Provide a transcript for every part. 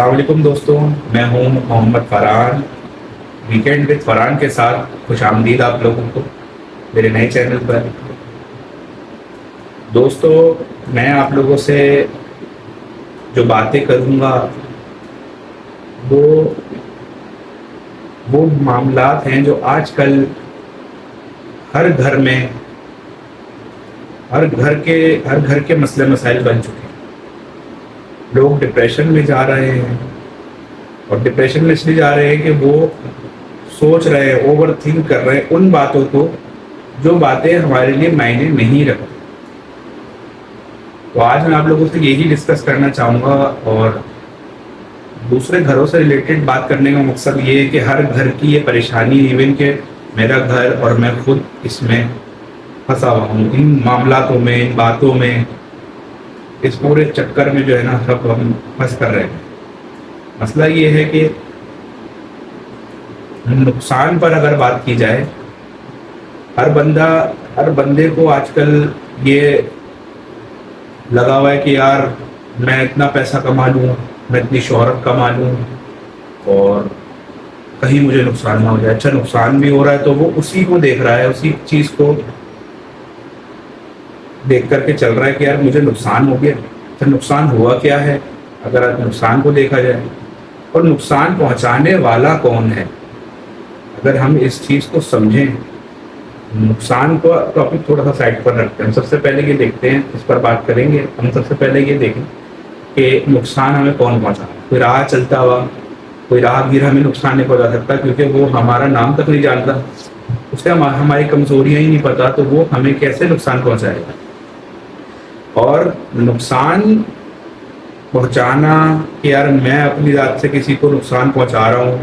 السلام علیکم دوستوں، میں ہوں محمد فرحان۔ ویکینڈ وتھ فرحان کے ساتھ خوش آمدید آپ لوگوں کو میرے نئے چینل پر۔ دوستوں، میں آپ لوگوں سے جو باتیں کروں گا وہ معاملات ہیں جو آج کل ہر گھر کے مسئلے مسائل بن چکے ہیں۔ لوگ ڈپریشن میں جا رہے ہیں، اور ڈپریشن میں اس لیے جا رہے ہیں کہ وہ سوچ رہے ہیں، اوور تھنک کر رہے ہیں ان باتوں کو جو باتیں ہمارے لیے معنی نہیں رکھتی۔ تو آج میں آپ لوگوں سے یہی ڈسکس کرنا چاہوں گا، اور دوسرے گھروں سے ریلیٹڈ بات کرنے کا مقصد یہ ہے کہ ہر گھر کی یہ پریشانی، ایون کہ میرا گھر اور میں خود اس میں پھنسا ہوا ہوں، ان معاملاتوں میں، ان باتوں میں، اس پورے چکر میں جو ہے نا سب ہم پھنس کر رہے ہیں۔ مسئلہ یہ ہے کہ نقصان پر اگر بات کی جائے، ہر بندے کو آج کل یہ لگا ہوا ہے کہ یار میں اتنا پیسہ کما لوں، میں اتنی شہرت کما لوں، اور کہیں مجھے نقصان نہ ہو جائے۔ اچھا، نقصان بھی ہو رہا ہے تو وہ اسی کو دیکھ رہا ہے، اسی چیز کو دیکھ کر کے چل رہا ہے کہ یار مجھے نقصان ہو گیا۔ تو نقصان ہوا کیا ہے اگر نقصان کو دیکھا جائے، اور نقصان پہنچانے والا کون ہے؟ اگر ہم اس چیز کو سمجھیں، نقصان کو ٹاپک تھوڑا سا سائڈ پر رکھتے ہیں، سب سے پہلے یہ دیکھتے ہیں، اس پر بات کریں گے ہم۔ سب سے پہلے یہ دیکھیں کہ نقصان ہمیں کون پہنچا۔ کوئی راہ چلتا ہوا، کوئی راہگیر ہمیں نقصان نہیں پہنچا سکتا، کیونکہ وہ ہمارا نام تک نہیں جانتا، اسے ہماری کمزوریاں ہی نہیں پتا، تو وہ ہمیں کیسے نقصان پہنچائے گا؟ اور نقصان پہنچانا کہ یار میں اپنی ذات سے کسی کو نقصان پہنچا رہا ہوں،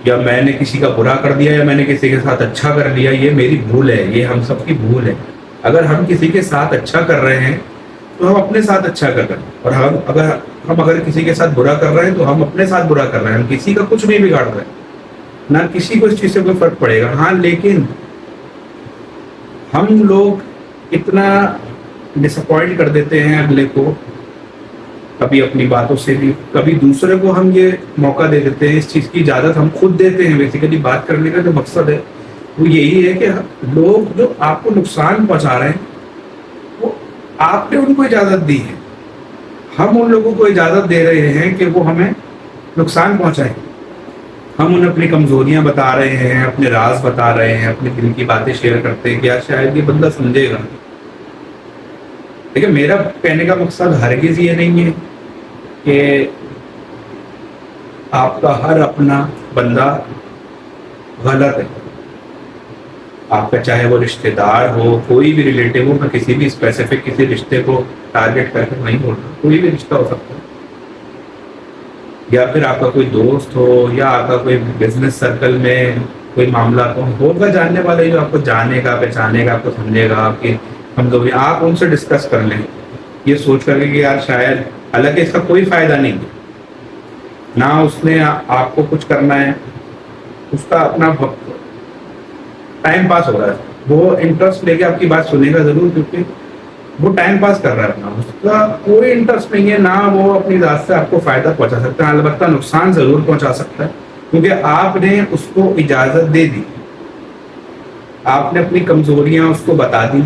یا میں نے کسی کا برا کر دیا، یا میں نے کسی کے ساتھ اچھا کر لیا، یہ میری بھول ہے، یہ ہم سب کی بھول ہے۔ اگر ہم کسی کے ساتھ اچھا کر رہے ہیں تو ہم اپنے ساتھ اچھا کر رہے ہیں، اور اگر کسی کے ساتھ برا کر رہے ہیں تو ہم اپنے ساتھ برا کر رہے ہیں۔ ہم کسی کا کچھ نہیں بگاڑ رہے، نہ کسی کو اس چیز سے کوئی فرق پڑے گا۔ ہاں، لیکن ہم لوگ اتنا ڈس اپوائنٹ کر دیتے ہیں اگلے کو، کبھی اپنی باتوں سے بھی، کبھی دوسرے کو ہم یہ موقع دے دیتے ہیں، اس چیز کی اجازت ہم خود دیتے ہیں۔ بیسیکلی بات کرنے کا جو مقصد ہے وہ یہی ہے کہ لوگ جو آپ کو نقصان پہنچا رہے ہیں، وہ آپ نے ان کو اجازت دی ہے، ہم ان لوگوں کو اجازت دے رہے ہیں کہ وہ ہمیں نقصان پہنچائیں۔ ہم انہیں اپنی کمزوریاں بتا رہے ہیں، اپنے راز بتا رہے ہیں، اپنے دل کی باتیں شیئر کرتے ہیں کہ یار شاید یہ بندہ سمجھے گا۔ دیکھیں، میرا کہنے کا مقصد ہرگز یہ نہیں ہے کہ آپ کا ہر اپنا بندہ غلط ہے۔ آپ کا چاہے وہ رشتہ دار ہو، کوئی بھی ریلیٹیو ہو، میں کسی بھی اسپیسیفک کسی رشتے کو ٹارگیٹ کر کے نہیں بول رہا، کوئی بھی رشتہ ہو سکتا ہے، یا پھر آپ کا کوئی دوست ہو، یا آپ کا کوئی بزنس سرکل میں کوئی معاملات ہوگا جاننے والا جو آپ کو جانے گا، پہچانے گا، آپ کو سمجھے گا، آپ کی کمزوری آپ ان سے ڈسکس کر لیں، یہ سوچ کر کے کہ یار شاید، حالانکہ اس کا کوئی فائدہ نہیں ہے، نہ اس نے آپ کو کچھ کرنا ہے، اس کا اپنا ٹائم پاس ہو رہا ہے، وہ انٹرسٹ لے کے آپ کی بات سنے گا ضرور، کیونکہ وہ ٹائم پاس کر رہا ہے اپنا، اس کا کوئی انٹرسٹ نہیں ہے، نہ وہ اپنی ذات سے آپ کو فائدہ پہنچا سکتا ہے، البتہ نقصان ضرور پہنچا سکتا ہے، کیونکہ آپ نے اس کو اجازت دے دی، آپ نے اپنی کمزوریاں اس کو بتا دی۔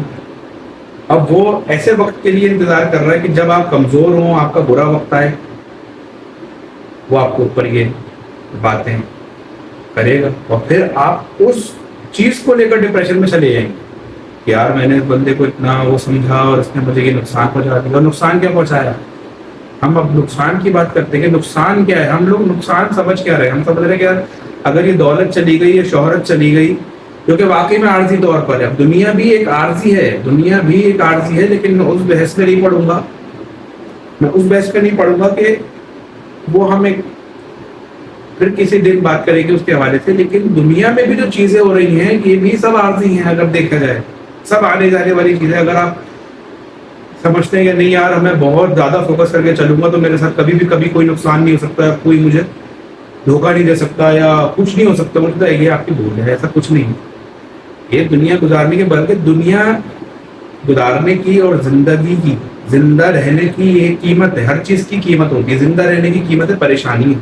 اب وہ ایسے وقت کے لیے انتظار کر رہا ہے کہ جب آپ کمزور ہوں، آپ کا برا وقت آئے، وہ آپ کے اوپر یہ باتیں کرے گا، اور پھر آپ اس چیز کو لے کر ڈپریشن میں چلے جائیں گے کہ یار میں نے اس بندے کو اتنا وہ سمجھا اور اس نے مجھے یہ نقصان پہنچا دیا۔ اور نقصان کیا پہنچایا؟ ہم اب نقصان کی بات کرتے ہیں کہ نقصان کیا ہے، ہم لوگ نقصان سمجھ کیا رہے ہیں؟ ہم سمجھ رہے ہیں کہ یار اگر یہ دولت چلی گئی، یہ شہرت چلی گئی، جو کہ واقعی میں عارضی طور پر ہے، اب دنیا بھی ایک عارضی ہے، لیکن میں اس بحث میں نہیں پڑھوں گا، کہ وہ ہمیں پھر کسی دن بات کریں گے اس کے حوالے سے۔ لیکن دنیا میں بھی جو چیزیں ہو رہی ہیں یہ بھی سب عارضی ہیں، اگر دیکھا جائے سب آنے جانے والی چیزیں۔ اگر آپ سمجھتے ہیں کہ نہیں یار میں بہت زیادہ فوکس کر کے چلوں گا تو میرے ساتھ کبھی کوئی نقصان نہیں ہو سکتا، کوئی مجھے دھوکہ نہیں دے سکتا، یا کچھ نہیں ہو سکتا، مجھے یہ آپ کی بھول ہے، ایسا کچھ نہیں۔ یہ دنیا گزارنے کے، بلکہ دنیا گزارنے کی اور زندگی کی زندہ رہنے کی ایک قیمت ہے، ہر چیز کی قیمت ہوتی ہے، زندہ رہنے کی قیمت ہے پریشانی ہے.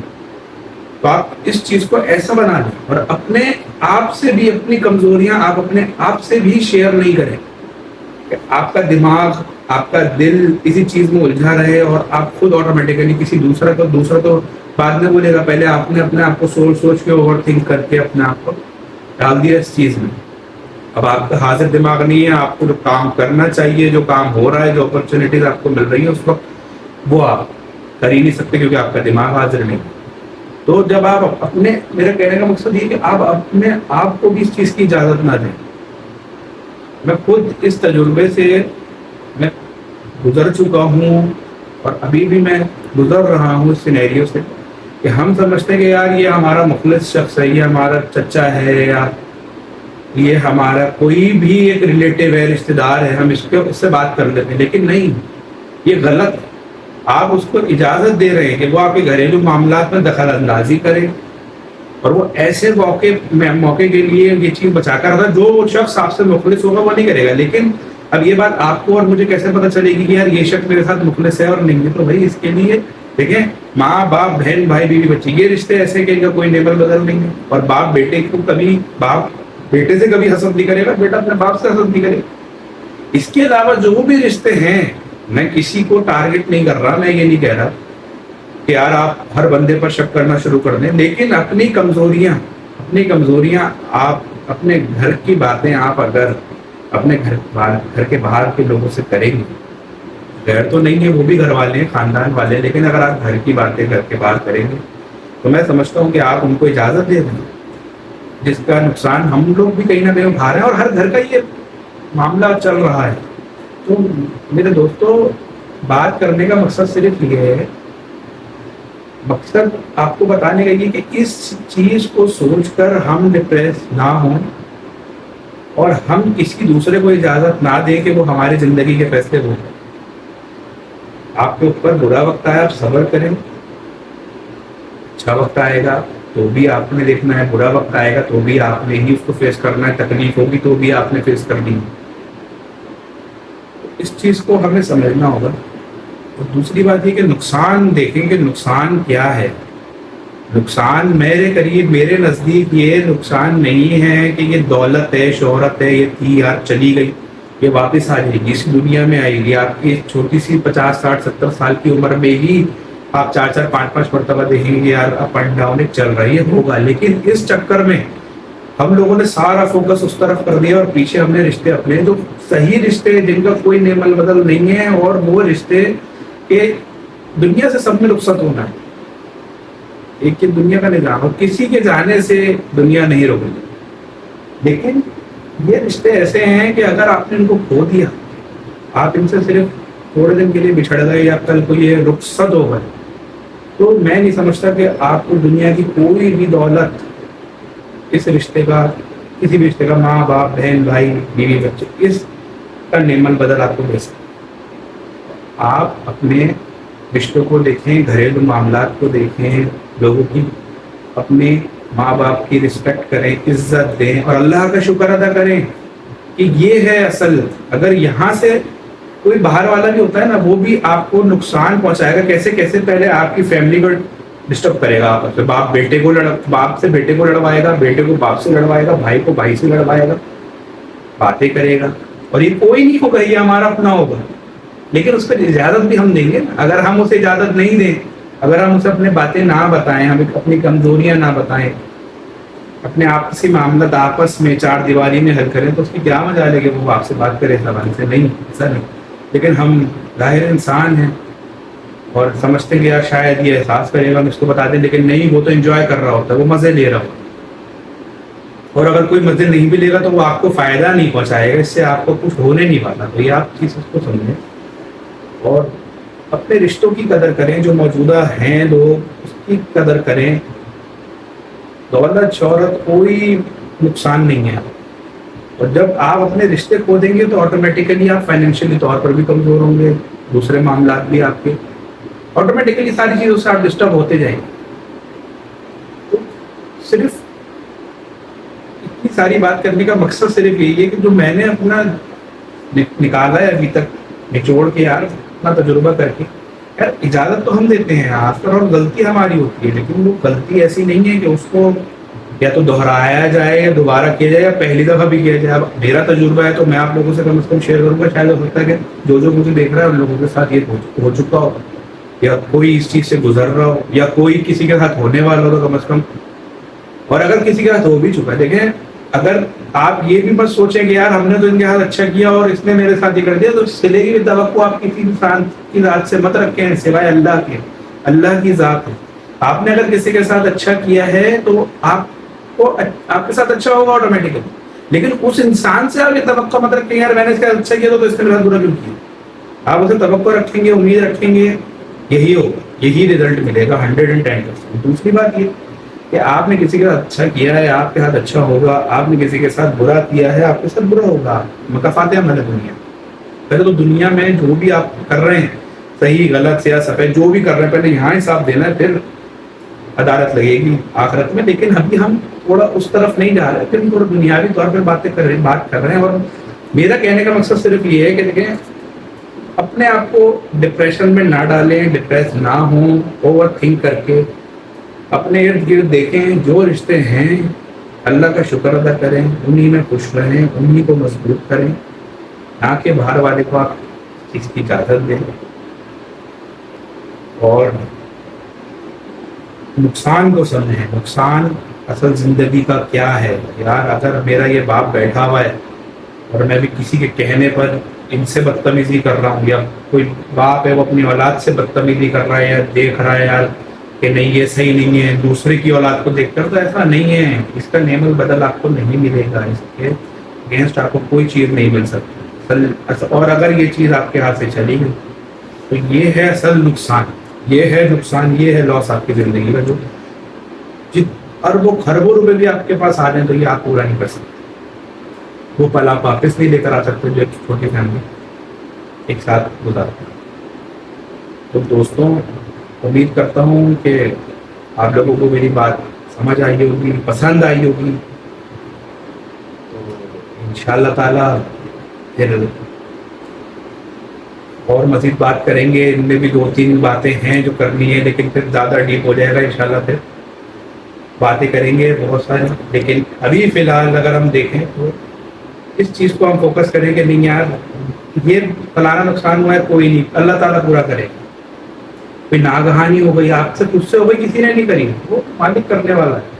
تو آپ اس چیز کو ایسا بنا لیں اور اپنے آپ سے بھی اپنی کمزوریاں آپ اپنے آپ سے بھی شیئر نہیں کریں کہ آپ کا دماغ آپ کا دل کسی چیز میں الجھا رہے اور آپ خود آٹومیٹیکلی کسی دوسرا تو بعد میں بولے گا، پہلے آپ نے اپنے آپ کو سوچ کے اوور تھنک کر کے اپنے آپ کو ڈال دیا اس چیز میں. اب آپ کا حاضر دماغ نہیں ہے، آپ کو جو کام کرنا چاہیے، جو کام ہو رہا ہے، جو اپرچونیٹیز آپ کو مل رہی ہیں اس وقت وہ آپ کر ہی نہیں سکتے کیونکہ آپ کا دماغ حاضر نہیں. تو جب آپ میرا کہنے کا مقصد یہ کہ آپ اپنے آپ کو بھی اس چیز کی اجازت نہ دیں. میں خود اس تجربے سے میں گزر چکا ہوں اور ابھی بھی میں گزر رہا ہوں اس سینیریو سے کہ ہم سمجھتے ہیں کہ یار یہ ہمارا مخلص شخص ہے، یہ ہمارا چچا ہے، یا یہ ہمارا کوئی بھی ایک ریلیٹیو ہے، رشتے دار ہے، ہم اس سے بات کر لیتے ہیں. لیکن نہیں، یہ غلط ہے. آپ اس کو اجازت دے رہے ہیں کہ وہ آپ کے گھریلو معاملات میں دخل اندازی کرے اور وہ ایسے موقع کے لیے یہ چیز بچا کر رکھا جو شخص آپ سے مخلص ہوگا وہ نہیں کرے گا. لیکن اب یہ بات آپ کو اور مجھے کیسے پتا چلے گی کہ یار یہ شخص میرے ساتھ مخلص ہے اور نہیں ہے؟ تو بھائی اس کے لیے دیکھیں، ماں باپ بہن بھائی بیوی بچے، یہ رشتے ایسے کہ ان کا کوئی نیبر بدل نہیں ہے. اور باپ بیٹے کو کبھی بیٹے سے کبھی حسد نہیں کرے گا، بیٹا اپنے باپ سے حسد نہیں کرے گا. اس کے علاوہ جو بھی رشتے ہیں، میں کسی کو ٹارگٹ نہیں کر رہا، میں یہ نہیں کہہ رہا کہ یار آپ ہر بندے پر شک کرنا شروع کر دیں. لیکن اپنی کمزوریاں آپ اپنے گھر کی باتیں آپ اگر اپنے گھر کے باہر کے لوگوں سے کریں گے، غیر تو نہیں ہے، وہ بھی گھر والے ہیں، خاندان والے ہیں، لیکن اگر آپ گھر کی باتیں گھر کے باہر کریں گے تو میں سمجھتا ہوں کہ آپ ان کو اجازت دے دیں، جس کا نقصان ہم لوگ بھی کہیں نہ کہیں اٹھا رہے ہیں اور ہر گھر کا یہ معاملہ چل رہا ہے. تو میرے دوستوں، بات کرنے کا مقصد صرف یہ ہے، مقصد آپ کو بتانے کا یہ کہ اس چیز کو سوچ کر ہم ڈپریس نہ ہوں اور ہم کسی دوسرے کو اجازت نہ دیں کہ وہ ہماری زندگی کے فیصلے ہو. آپ کے اوپر برا وقت آیا آپ صبر کریں، اچھا وقت آئے گا تو بھی آپ نے دیکھنا ہے، برا وقت آئے گا تو بھی آپ نے ہی اس کو فیس کرنا ہے، تکلیف ہوگی تو بھی آپ نے فیس کرنی ہے. اس چیز کو ہمیں سمجھنا ہوگا. اور دوسری بات یہ کہ نقصان دیکھیں کہ نقصان کیا ہے. نقصان میرے نزدیک یہ نقصان نہیں ہے کہ یہ دولت ہے، شہرت ہے، یہ تھی یار چلی گئی، یہ واپس آ جائے گی، اس دنیا میں آئے گی. آپ کی چھوٹی سی 50 60 70 سال کی عمر میں ہی آپ 4 5 مرتبہ دیکھیں گے یار اپ اینڈ ڈاؤن چل رہی ہے، ہوگا. لیکن اس چکر میں ہم لوگوں نے سارا فوکس اس طرف کر دیا اور پیچھے ہم نے رشتے اپنے جو صحیح رشتے جن کا کوئی نیمل بدل نہیں ہے، اور وہ رشتے کہ دنیا سے سب میں رخصت ہونا ہے، ایک دنیا کا نظام، اور کسی کے جانے سے دنیا نہیں رک گئی. لیکن یہ رشتے ایسے ہیں کہ اگر آپ نے ان کو کھو دیا، آپ ان سے صرف تھوڑے دن کے لیے بچھڑ گئے یا کل کو یہ رخصت ہو گئے، تو میں نہیں سمجھتا کہ آپ کو دنیا کی کوئی بھی دولت اس رشتے کا، کسی بھی رشتے کا، ماں باپ بہن بھائی بیوی بچے، اس کا نیمل بدل آپ کو دے سکتے. آپ اپنے رشتوں کو دیکھیں، گھریلو معاملات کو دیکھیں، لوگوں کی، اپنے ماں باپ کی رسپیکٹ کریں، عزت دیں اور اللہ کا شکر ادا کریں کہ یہ ہے اصل. اگر یہاں سے کوئی باہر والا بھی ہوتا ہے نا، وہ بھی آپ کو نقصان پہنچائے گا. کیسے پہلے آپ کی فیملی کو ڈسٹرب کرے گا، آپ باپ سے بیٹے کو لڑوائے گا، بیٹے کو باپ سے لڑوائے گا، بھائی کو بھائی سے لڑوائے گا، باتیں کرے گا. اور یہ کوئی نہیں ہوگا، یہ ہمارا اپنا ہوگا، لیکن اس کو اجازت بھی ہم دیں گے. اگر ہم اسے اجازت نہیں دیں، اگر ہم اسے اپنے باتیں نہ بتائیں، ہم اپنی کمزوریاں نہ بتائیں، اپنے آپسی معاملات آپس میں 4 دیواری میں حل کریں، تو اس کی کیا مجال ہے کہ وہ آپ سے بات کرے زبان سے؟ نہیں، ایسا نہیں. لیکن ہم ظاہر انسان ہیں اور سمجھتے ہیں کہ یار شاید یہ احساس کرے گا، ہم اس کو بتا دیں. لیکن نہیں، وہ تو انجوائے کر رہا ہوتا ہے، وہ مزے لے رہا ہوتا ہے. اور اگر کوئی مزے نہیں بھی لے گا تو وہ آپ کو فائدہ نہیں پہنچائے گا، اس سے آپ کو کچھ ہونے نہیں والا. تو یہ آپ چیز اس کو سمجھیں اور اپنے رشتوں کی قدر کریں، جو موجودہ ہیں لوگ اس کی قدر کریں. دولت شہرت کوئی نقصان نہیں ہے. اور جب آپ اپنے رشتے کھو دیں گے تو آٹومیٹیکلی آپ فائنینشیلی طور پر بھی کمزور ہوں گے، دوسرے معاملات بھی آپ کے آٹومیٹیکلی ساری چیزوں سے آپ ڈسٹرب ہوتے جائیں گے. تو صرف اتنی ساری بات کرنے کا مقصد صرف یہی ہے کہ جو میں نے اپنا نکالا ہے ابھی تک نچوڑ کے، یار اپنا تجربہ کر کے یار اجازت تو ہم دیتے ہیں آفٹر آل غلطی ہماری ہوتی ہے، لیکن وہ غلطی ایسی نہیں ہے کہ اس کو یا تو دہرایا جائے یا دوبارہ کیا جائے یا پہلی دفعہ بھی کیا جائے. اب میرا تجربہ ہے تو میں آپ لوگوں سے کم از کم شیئر کروں گا. شاید ہو سکتا ہے کہ جو مجھے دیکھ رہا ہے ان لوگوں کے ساتھ یہ ہو چکا ہو یا کوئی اس چیز سے گزر رہا ہو یا کوئی کسی کے ساتھ ہونے والا ہو تو کم از کم. اور اگر کسی کے ساتھ ہو بھی چکا ہے، دیکھیں اگر آپ یہ بھی بس سوچیں کہ یار ہم نے تو ان کے ساتھ اچھا کیا اور اس نے میرے ساتھ یہ کر دیا، تو سلے کی توقع آپ کسی انسان کی ذات سے مت رکھیں سوائے اللہ کے. اللہ کی ذات ہے. آپ نے اگر کسی کے ساتھ اچھا کیا ہے تو آپ کے ساتھ اچھا ہوگا آٹومیٹکلی، لیکن اس انسان سے آپ یہ توقع مت رکھیں یار میں نے اس کا اچھا کیا تو اس نے میرا برا کیوں کیا. آپ اسے توقع رکھیں گے، امید رکھیں گے، یہی ہوگا، یہی رزلٹ ملے گا 110%. دوسری بات یہ کہ آپ نے کسی کے ساتھ اچھا کیا ہے آپ کے ساتھ اچھا ہوگا، آپ نے کسی کے ساتھ برا کیا ہے آپ کے ساتھ برا ہوگا. متفاوت ہے ہمارے دنیا. پہلے تو دنیا میں جو بھی آپ کر رہے ہیں صحیح غلط سیاہ سفید جو بھی کر رہے ہیں پہلے یہاں حساب دینا ہے، پھر عدالت لگے گی آخرت میں. لیکن ابھی ہم تھوڑا اس طرف نہیں جا رہے، پھر تھوڑا دنیاوی طور پہ بات کر رہے ہیں. اور میرا کہنے کا مقصد صرف یہ ہے کہ دیکھیں اپنے آپ کو ڈپریشن میں نہ ڈالیں، ڈپریس نہ ہوں اوور تھنک کر کے. اپنے ارد گرد دیکھیں جو رشتے ہیں اللہ کا شکر ادا کریں، انہی میں خوش رہیں، انہی کو مضبوط کریں، نہ کہ باہر والے کو آپ چیز کی اجازت دیں. اور نقصان کو سمجھیں، نقصان اصل زندگی کا کیا ہے. یار اگر میرا یہ باپ بیٹھا ہوا ہے اور میں بھی کسی کے کہنے پر ان سے بدتمیزی کر رہا ہوں، یا کوئی باپ ہے وہ اپنی اولاد سے بدتمیزی کر رہا ہے یا دیکھ رہا ہے یار کہ نہیں یہ صحیح نہیں ہے دوسرے کی اولاد کو دیکھ کر، تو ایسا نہیں ہے. اس کا نعم البدل آپ کو نہیں ملے گا، اس کے اگینسٹ آپ کو کوئی چیز نہیں مل سکتی. اور اگر یہ چیز آپ کے ہاتھ سے چلی گئی تو یہ ہے اصل نقصان، یہ ہے نقصان، یہ ہے لاس آپ کی زندگی کا. جو اربوں خربوں روپے بھی آپ کے پاس آ جائیں تو یہ آپ پورا نہیں کر سکتے. وہ پل آپ واپس نہیں لے کر آ سکتے جو ایک چھوٹی فیملی ایک ساتھ گزارتے ہیں. تو دوستوں امید کرتا ہوں کہ آپ لوگوں کو میری بات سمجھ آئی ہوگی، پسند آئی ہوگی. تو انشاءاللہ تعالیٰ پھر اور مزید بات کریں گے. ان میں بھی 2-3 باتیں ہیں جو کرنی ہے، لیکن پھر زیادہ ڈیپ ہو جائے گا. انشاءاللہ پھر باتیں کریں گے بہت ساری. لیکن ابھی فی الحال اگر ہم دیکھیں تو اس چیز کو ہم فوکس کریں کہ نہیں یار یہ فلانا نقصان ہوا ہے، کوئی نہیں، اللہ تعالیٰ پورا کرے گا. کوئی ناگہانی ہو گئی آپ سے، تجھ سے ہو گئی، کسی نے نہیں کری، وہ مالک کرنے والا ہے.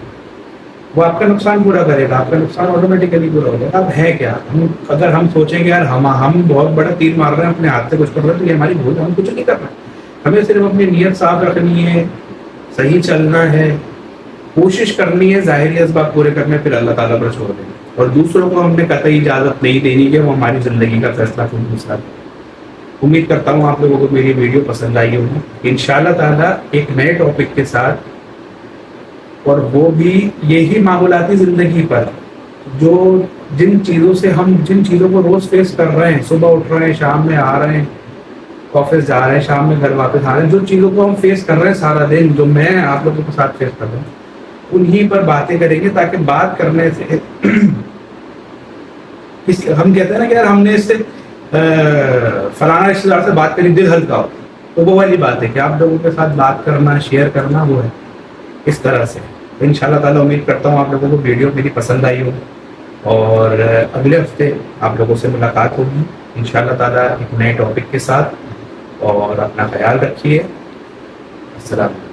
وہ آپ کا نقصان پورا کرے گا، آپ کا نقصان آٹومیٹیکلی پورا ہو جائے گا. اب ہے کیا، اگر ہم سوچیں کہ یار ہم بہت بڑا تیر مار رہے ہیں اپنے ہاتھ سے کچھ کر رہے ہیں تو یہ ہماری بھول ہے، ہم کچھ نہیں کر رہے ہیں. ہمیں صرف اپنی نیت صاف رکھنی ہے، صحیح چلنا ہے، کوشش کرنی ہے، ظاہری اسباب پورے کرنے، پھر اللہ تعالیٰ پر چھوڑ دیں. اور دوسروں کو ہم نے قطعی اجازت نہیں دینی کہ وہ ہماری زندگی کا فیصلہ خود کے ساتھ. امید کرتا ہوں آپ لوگوں کو میری ویڈیو پسند آئی ہوگی. انشاءاللہ تعالیٰ ایک نئے ٹاپک کے ساتھ، اور وہ بھی یہی معمولاتی زندگی پر، جو جن چیزوں کو روز فیس کر رہے ہیں، صبح اٹھ رہے ہیں، شام میں آ رہے ہیں، آفس جا رہے ہیں، شام میں گھر واپس آ رہے ہیں، جو چیزوں کو ہم فیس کر رہے ہیں سارا دن، جو میں آپ لوگوں کے ساتھ فیس کر رہا ہوں، انہی پر باتیں کریں گے. تاکہ بات کرنے سے ہم کہتے ہیں نا کہ یار ہم نے اس سے فلانا رشتے دار سے بات کری دل ہلکا ہو، تو وہ والی بات ہے کہ آپ لوگوں کے ساتھ بات کرنا، شیئر کرنا، وہ ہے اس طرح سے. انشاءاللہ تعالیٰ امید کرتا ہوں آپ لوگوں کو ویڈیو میری پسند آئی ہوگی، اور اگلے ہفتے آپ لوگوں سے ملاقات ہوگی انشاءاللہ تعالیٰ ایک نئے ٹاپک کے ساتھ. اور اپنا خیال رکھیے. السلام علیکم.